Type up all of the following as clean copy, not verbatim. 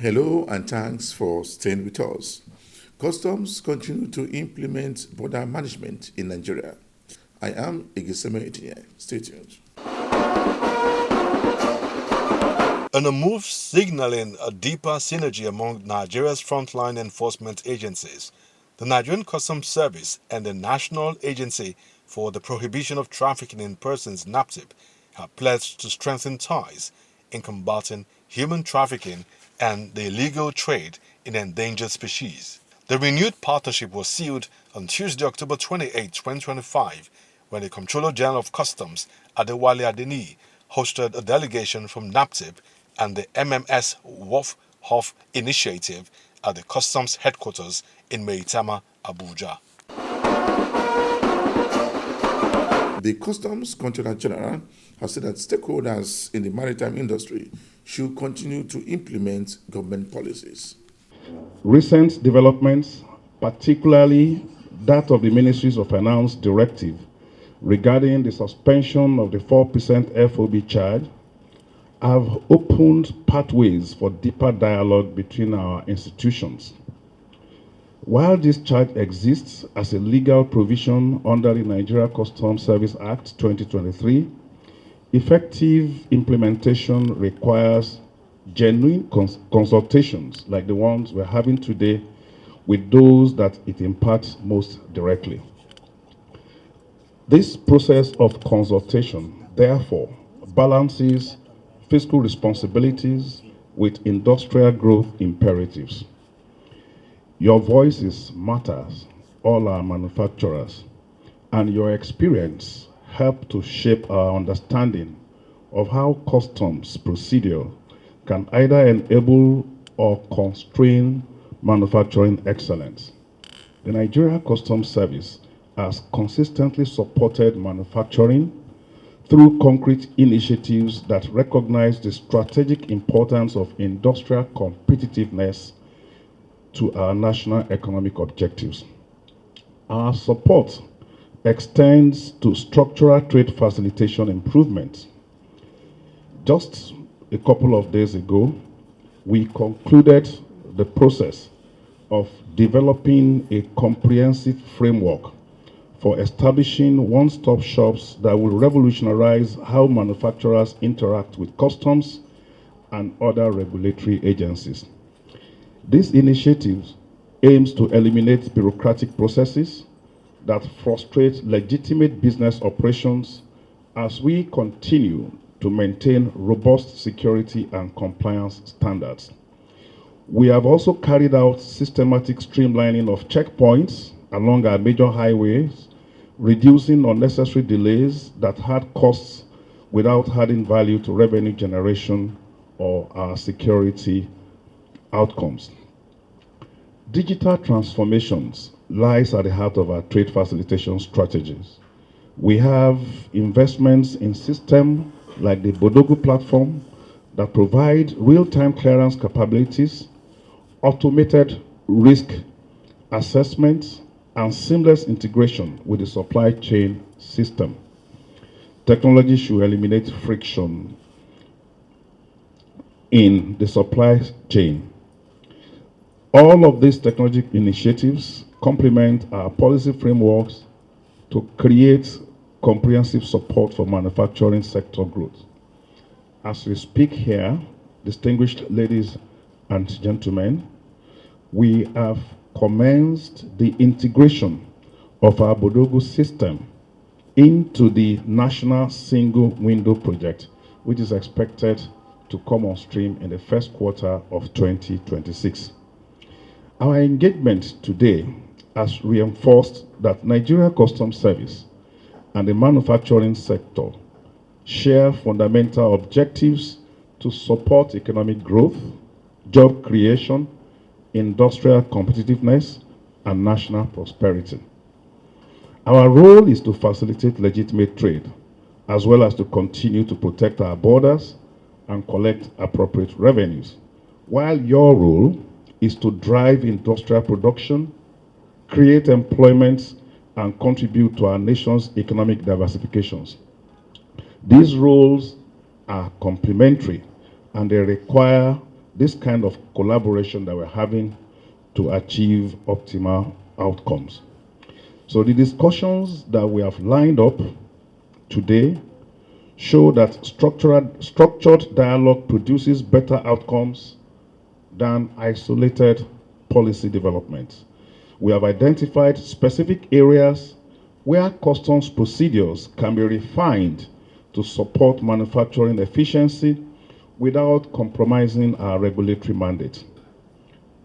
Hello and thanks for staying with us. Customs continue to implement border management in Nigeria. I am Igiseme Etinye. Stay tuned. In a move signaling a deeper synergy among Nigeria's frontline enforcement agencies, the Nigerian Customs Service and the National Agency for the Prohibition of Trafficking in Persons (NAPTIP) have pledged to strengthen ties in combating human trafficking and the illegal trade in endangered species. The renewed partnership was sealed on Tuesday, October 28, 2025, when the Comptroller General of Customs, Adewale Adeniyi, hosted a delegation from NAPTIP and the MMS Wharf Hof Initiative at the Customs headquarters in Maitama, Abuja. The Customs Controller General has said that stakeholders in the maritime industry should continue to implement government policies. Recent developments, particularly that of the Ministries of Finance directive regarding the suspension of the 4% FOB charge, have opened pathways for deeper dialogue between our institutions. While this charge exists as a legal provision under the Nigeria Customs Service Act 2023, effective implementation requires genuine consultations like the ones we're having today with those that it impacts most directly. This process of consultation, therefore, balances fiscal responsibilities with industrial growth imperatives. Your voices matters, all our manufacturers, and your experience help to shape our understanding of how customs procedure can either enable or constrain manufacturing excellence. The Nigeria Customs Service has consistently supported manufacturing through concrete initiatives that recognize the strategic importance of industrial competitiveness to our national economic objectives. Our support extends to structural trade facilitation improvements. Just a couple of days ago, we concluded the process of developing a comprehensive framework for establishing one-stop shops that will revolutionize how manufacturers interact with customs and other regulatory agencies. This initiative aims to eliminate bureaucratic processes that frustrate legitimate business operations as we continue to maintain robust security and compliance standards. We have also carried out systematic streamlining of checkpoints along our major highways, reducing unnecessary delays that had costs without adding value to revenue generation or our security outcomes. Digital transformations lies at the heart of our trade facilitation strategies. We have investments in systems like the Bodogu platform that provide real-time clearance capabilities, automated risk assessments, and seamless integration with the supply chain system. Technology should eliminate friction in the supply chain. All of these technology initiatives complement our policy frameworks to create comprehensive support for manufacturing sector growth. As we speak here, distinguished ladies and gentlemen, we have commenced the integration of our Bodogu system into the National Single Window Project, which is expected to come on stream in the first quarter of 2026. Our engagement today has reinforced that Nigeria Customs Service and the manufacturing sector share fundamental objectives to support economic growth, job creation, industrial competitiveness, and national prosperity. Our role is to facilitate legitimate trade, as well as to continue to protect our borders and collect appropriate revenues, while your role is to drive industrial production, create employment, and contribute to our nation's economic diversifications. These roles are complementary and they require this kind of collaboration that we're having to achieve optimal outcomes. So the discussions that we have lined up today show that structured dialogue produces better outcomes than isolated policy development. We have identified specific areas where customs procedures can be refined to support manufacturing efficiency without compromising our regulatory mandate.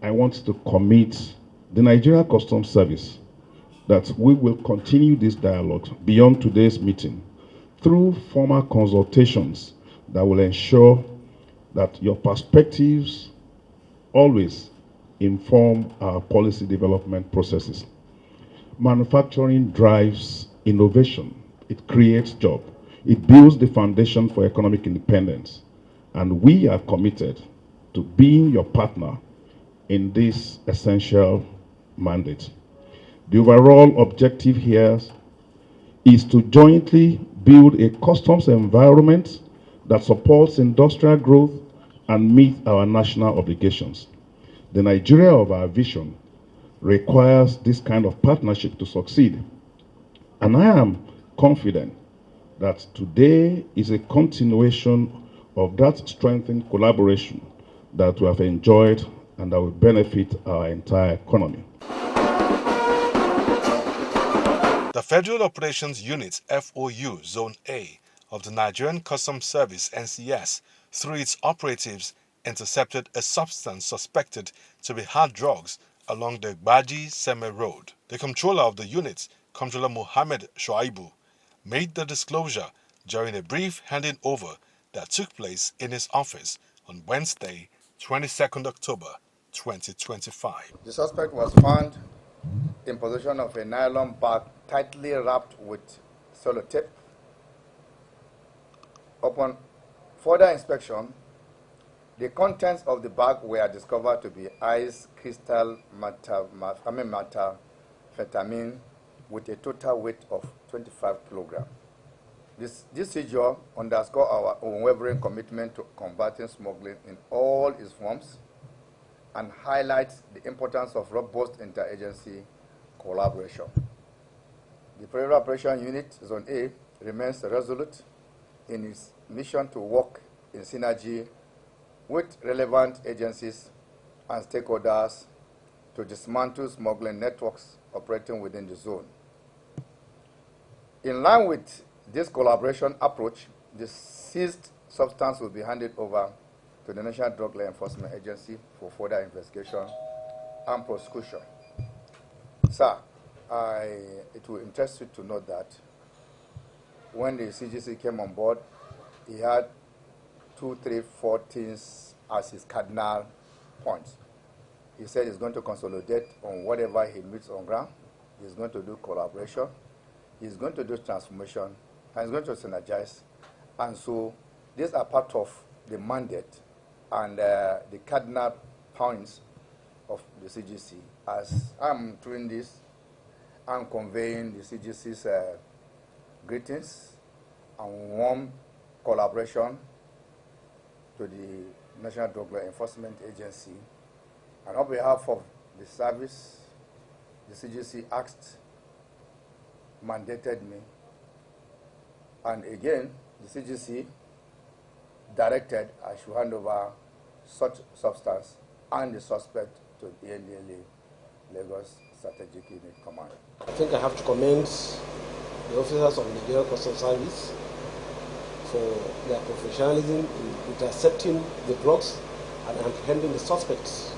I want to commit the Nigeria Customs Service that we will continue this dialogue beyond today's meeting through formal consultations that will ensure that your perspectives always inform our policy development processes. Manufacturing drives innovation. It creates jobs. It builds the foundation for economic independence. And we are committed to being your partner in this essential mandate. The overall objective here is to jointly build a customs environment that supports industrial growth and meet our national obligations. The Nigeria of our vision requires this kind of partnership to succeed. And I am confident that today is a continuation of that strengthened collaboration that we have enjoyed and that will benefit our entire economy. The Federal Operations Unit FOU Zone A of the Nigerian Customs Service NCS, through its operatives, intercepted a substance suspected to be hard drugs along the Gbaji Seme Road. The controller of the unit, Comptroller Mohammed Shoaibu, made the disclosure during a brief handing over that took place in his office on Wednesday, 22nd October 2025. The suspect was found in possession of a nylon bag tightly wrapped with sellotape. Upon further inspection, the contents of the bag were discovered to be ice crystal methamphetamine with a total weight of 25 kilograms. This seizure underscores our unwavering commitment to combating smuggling in all its forms and highlights the importance of robust interagency collaboration. The Federal Operation Unit Zone A remains resolute in its mission to work in synergy with relevant agencies and stakeholders to dismantle smuggling networks operating within the zone. In line with this collaboration approach, the seized substance will be handed over to the National Drug Law Enforcement Agency for further investigation and prosecution. Sir, it will interest you to note that when the CGC came on board, he had 2, 3, 4 things as his cardinal points. He said he's going to consolidate on whatever he meets on ground. He's going to do collaboration. He's going to do transformation. And he's going to synergize. And so these are part of the mandate and the cardinal points of the CGC. As I'm doing this, I'm conveying the CGC's greetings and warm collaboration to the National Drug Law Enforcement Agency. And on behalf of the service, the CGC asked, mandated me, and again, the CGC directed I should hand over such substance and the suspect to the NDLA Lagos Strategic Unit Command. I think I have to commend the officers of the Nigerian Customs Service for their professionalism in intercepting the drugs and apprehending the suspects.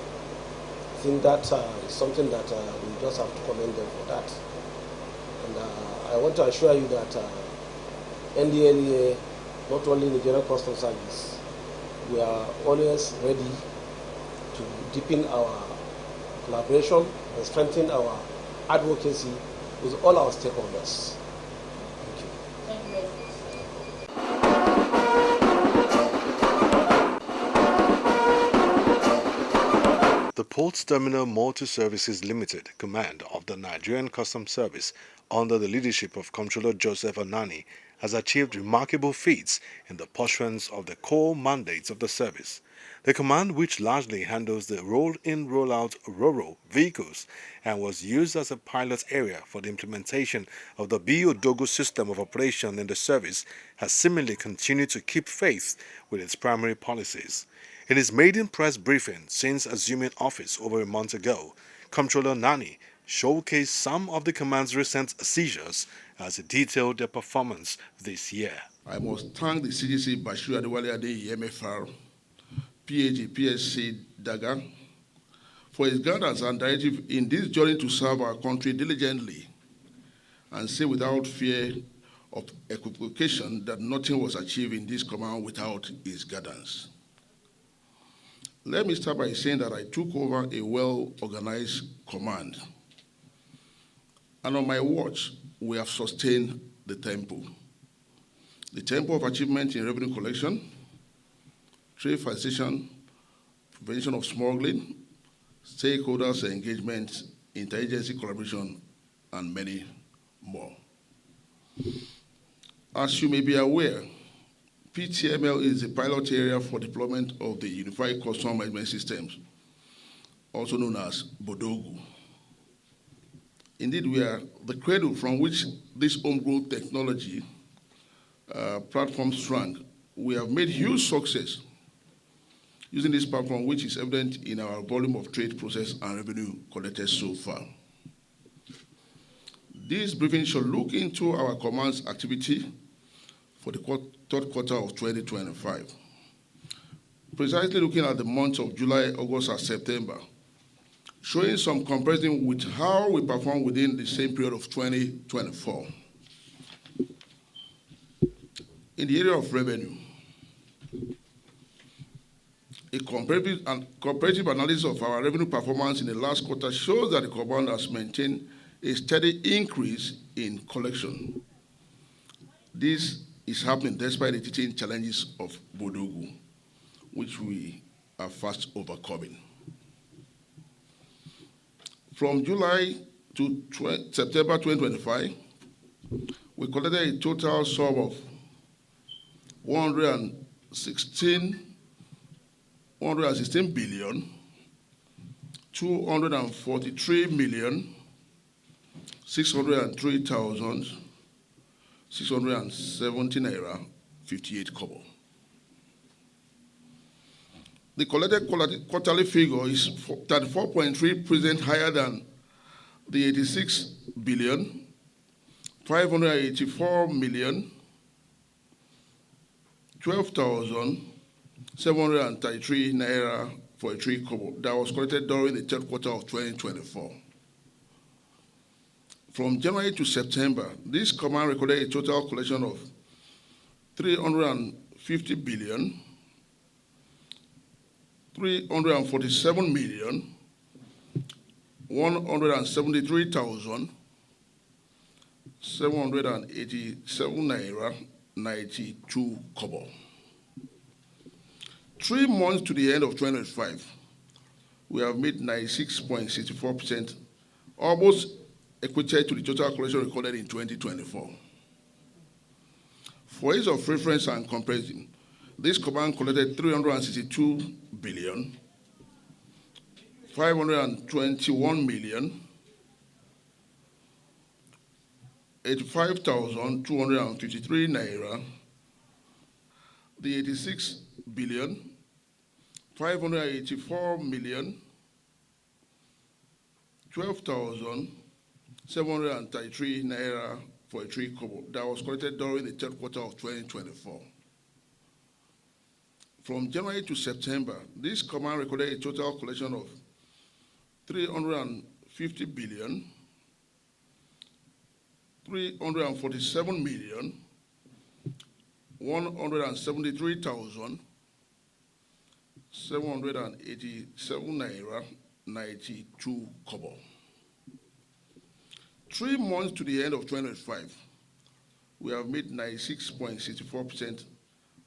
I think that is something that we just have to commend them for that. And I want to assure you that NDLEA, not only Nigerian Customs Service, we are always ready to deepen our collaboration and strengthen our advocacy with all our stakeholders. Thank you. Thank you very much. The Ports Terminal Multi-Services Limited Command of the Nigerian Customs Service, under the leadership of Comptroller Joseph Anani has achieved remarkable feats in the pursuance of the core mandates of the service. The command, which largely handles the roll-in, roll-out RoRo vehicles and was used as a pilot area for the implementation of the BODOGO system of operation in the service, has seemingly continued to keep faith with its primary policies. In his maiden press briefing since assuming office over a month ago, Comptroller Nani showcased some of the command's recent seizures as he detailed their performance this year. I must thank the CGC Bashir Adewale Adeyi MFR, PAG, PSC Daga, for his guidance and directive in this journey to serve our country diligently and say without fear of equivocation that nothing was achieved in this command without his guidance. Let me start by saying that I took over a well-organized command. And on my watch, we have sustained the tempo. The tempo of achievement in revenue collection, trade facilitation, prevention of smuggling, stakeholders engagement, interagency collaboration, and many more. As you may be aware, PTML is a pilot area for deployment of the Unified Customs Management Systems, also known as BODOGO. Indeed, we are the cradle from which this homegrown technology platform sprang. We have made huge success using this platform, which is evident in our volume of trade process and revenue collected so far. This briefing shall look into our command's activity for the third quarter of 2025, precisely looking at the months of July, August, and September, showing some comparison with how we performed within the same period of 2024. In the area of revenue, a comparative analysis of our revenue performance in the last quarter shows that the command has maintained a steady increase in collection. This is happening despite the teaching challenges of BODOGO, which we are fast overcoming. From July to September 2025, we collected a total sum of 116 billion, 243 million, 603,670 naira, 58 kobo. The collected quarterly figure is 34.3% higher than the 86 billion, 584 million, 12,733 naira for a 3 kobo that was collected during the third quarter of 2024. From January to September, this command recorded a total collection of 350 billion, 347 million, 173,787 naira, 92 kobo. 3 months to the end of 2025, we have made 96.64%, almost equated to the total collection recorded in 2024. For ease of reference and comparison, this command collected 362 billion, 521 million, 85,253 naira, the 86 billion, 584 million, 12,733 naira for a 3 kobo that was collected during the third quarter of 2024. From January to September, this command recorded a total collection of 350 billion, 347 million, 173,787 naira, 92 kobo. 3 months to the end of 2025, we have made 96.64%,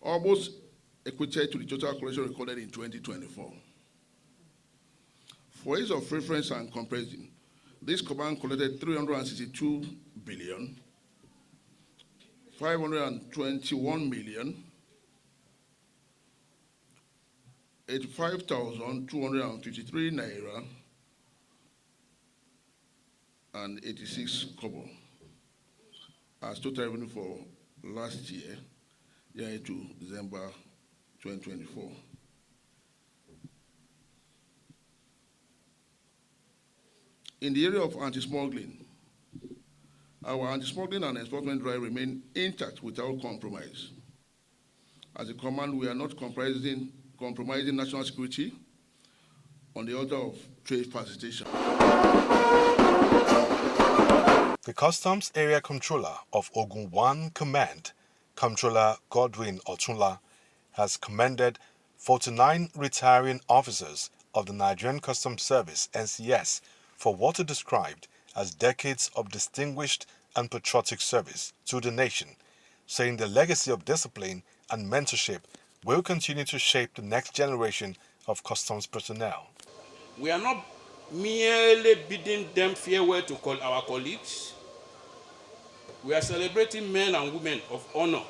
almost equated to the total collection recorded in 2024. For ease of reference and comparison, this command collected 362 billion, 521,085,253 naira and 86 kobo as total revenue for last year, January to December 2024. In the area of anti-smuggling, our anti-smuggling and enforcement drive remain intact without compromise. As a command, we are not compromising national security on the order of trade facilitation. The Customs Area Controller of Ogun 1 Command, Comptroller Godwin Otunla, has commended 49 retiring officers of the Nigerian Customs Service (NCS) for what he described as decades of distinguished and patriotic service to the nation, saying the legacy of discipline and mentorship will continue to shape the next generation of customs personnel. We are not merely bidding them farewell to our colleagues. We are celebrating men and women of honor,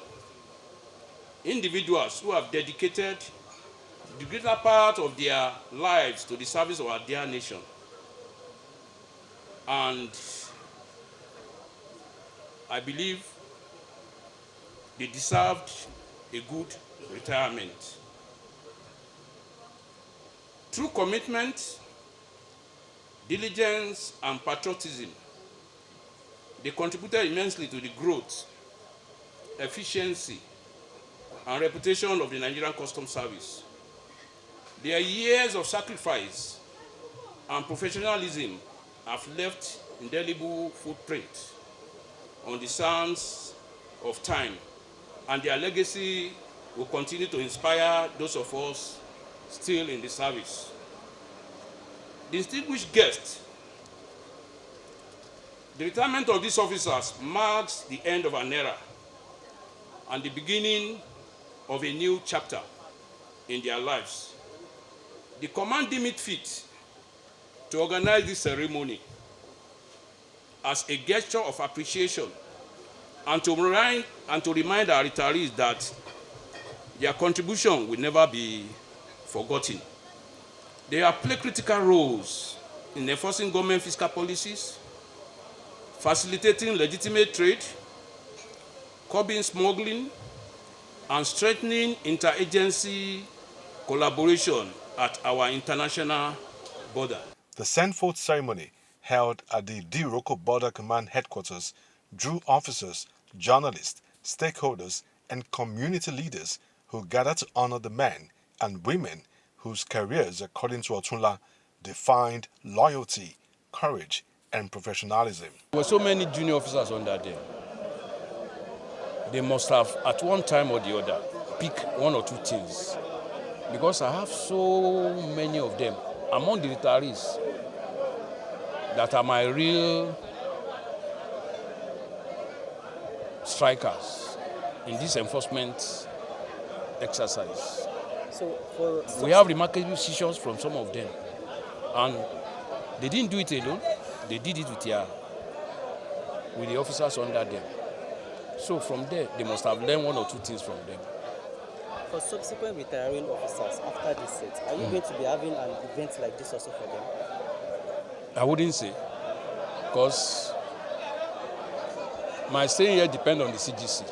individuals who have dedicated the greater part of their lives to the service of our dear nation. And I believe they deserved a good retirement. Through commitment, diligence, and patriotism, they contributed immensely to the growth, efficiency, and reputation of the Nigerian Customs Service. Their years of sacrifice and professionalism have left indelible footprints on the sands of time, and their legacy will continue to inspire those of us still in the service. Distinguished guests, the retirement of these officers marks the end of an era and the beginning of a new chapter in their lives. The command deemed it fit to organize this ceremony as a gesture of appreciation and to remind our retirees that their contribution will never be forgotten. They have played critical roles in enforcing government fiscal policies, facilitating legitimate trade, curbing smuggling, and strengthening interagency collaboration at our international border. The send-forth ceremony held at the Diroko Border Command Headquarters drew officers, journalists, stakeholders, and community leaders who gathered to honor the men and women whose careers, according to Otunla, defined loyalty, courage, and professionalism. There were so many junior officers under them. They must have, at one time or the other, picked one or two things. Because I have so many of them among the retirees that are my real strikers in this enforcement exercise. We have remarkable decisions from some of them. And they didn't do it alone. They did it with the officers under them. So from there, they must have learned one or two things from them. For subsequent retiring officers after this set, are you going to be having an event like this also for them? I wouldn't say, because my staying here depends on the CGC.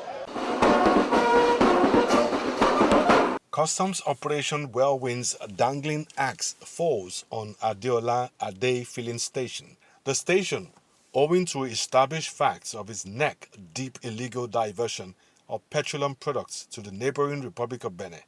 Customs Operation Whirlwind's dangling axe falls on Adeola Ade filling station. The station, owing to established facts of its neck-deep illegal diversion of petroleum products to the neighboring Republic of Benin,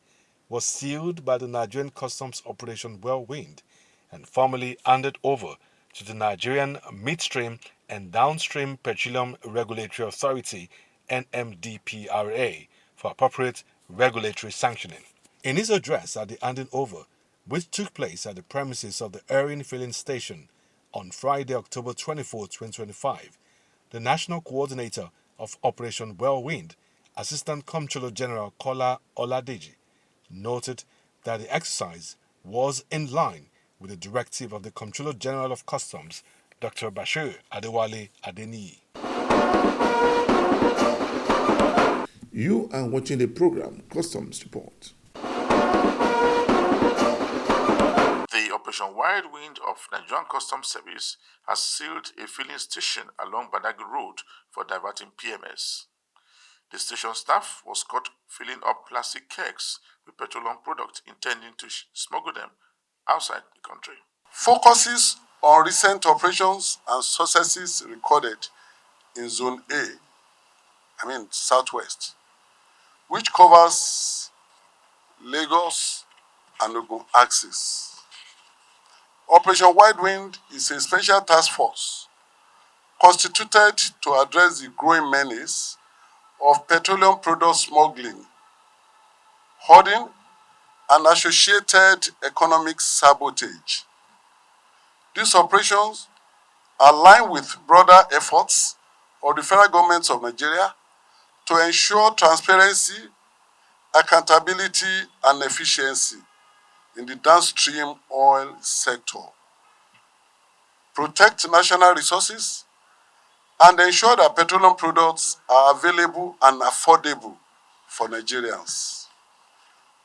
was sealed by the Nigerian Customs Operation Whirlwind and formally handed over to the Nigerian Midstream and Downstream Petroleum Regulatory Authority (NMDPRA) for appropriate regulatory sanctioning. In his address at the handing over, which took place at the premises of the Erin filling station on Friday, October 24, 2025, the National Coordinator of Operation Whirlwind, Assistant Comptroller General Kola Oladeji, noted that the exercise was in line with the directive of the Comptroller General of Customs, Dr. Bashir Adewale Adeniyi. You are watching the program Customs Report. The Operation Whirlwind of Nigerian Customs Service has sealed a filling station along Badagry Road for diverting PMS. The station staff was caught filling up plastic kegs with petroleum products intending to smuggle them outside the country. Focuses on recent operations and successes recorded in Zone A, Southwest, which covers Lagos and Ogun axis. Operation Whirlwind is a special task force constituted to address the growing menace of petroleum product smuggling, hoarding, and associated economic sabotage. These operations align with broader efforts of the federal government of Nigeria to ensure transparency, accountability, and efficiency in the downstream oil sector, protect national resources, and ensure that petroleum products are available and affordable for Nigerians.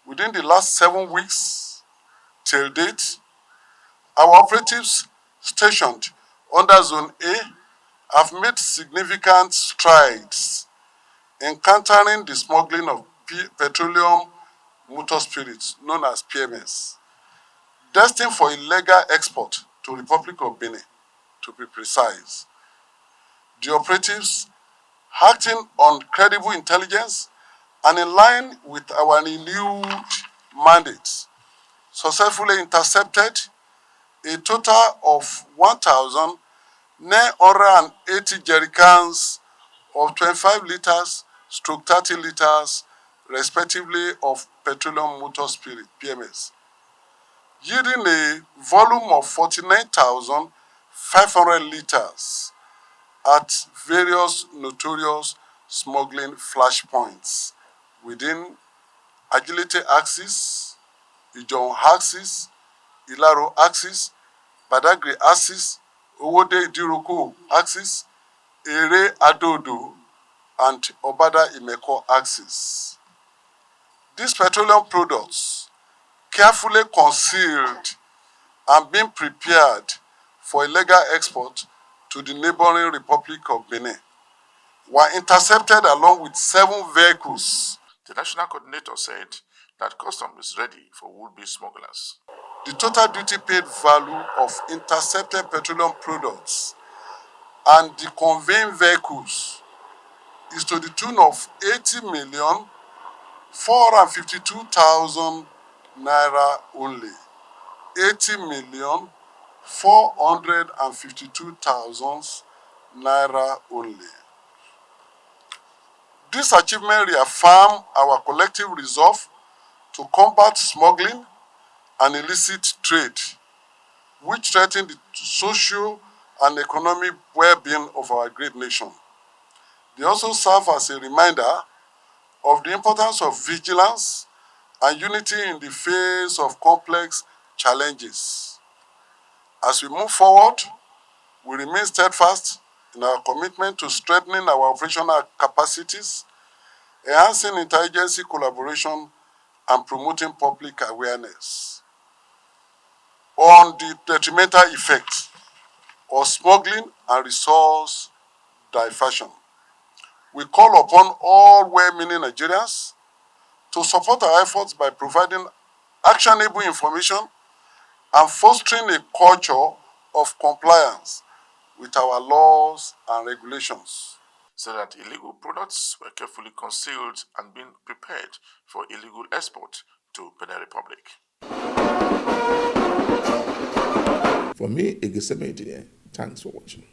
Within the last 7 weeks till date, our operatives stationed under Zone A have made significant strides in countering the smuggling of petroleum motor spirits, known as PMS, destined for illegal export to the Republic of Benin, to be precise. The operatives, acting on credible intelligence and in line with our renewed mandates, successfully intercepted a total of 1,980 jerrycans of 25 liters / 30 liters, respectively, of petroleum motor spirit, PMS, yielding a volume of 49,500 liters at various notorious smuggling flashpoints within Agility Axis, Ijon Axis, Ilaro Axis, Badagry Axis, Owode Idiroko Axis, Ere Adodo, and Obada Imeko Axis. These petroleum products, carefully concealed and being prepared for illegal export to the neighboring Republic of Benin, were intercepted along with 7 vehicles. The national coordinator said that customs is ready for would-be smugglers. The total duty paid value of intercepted petroleum products and the conveying vehicles is to the tune of 80,452,000 naira only. 80,452,000 naira only. This achievement reaffirms our collective resolve to combat smuggling and illicit trade, which threaten the social and economic well-being of our great nation. They also serve as a reminder of the importance of vigilance and unity in the face of complex challenges. As we move forward, we remain steadfast in our commitment to strengthening our operational capacities, enhancing interagency collaboration, and promoting public awareness on the detrimental effects of smuggling and resource diversion. We call upon all well-meaning Nigerians to support our efforts by providing actionable information and fostering a culture of compliance with our laws and regulations, so that illegal products were carefully concealed and being prepared for illegal export to Benin Republic. For me, Igiseme Engineer, thanks for watching.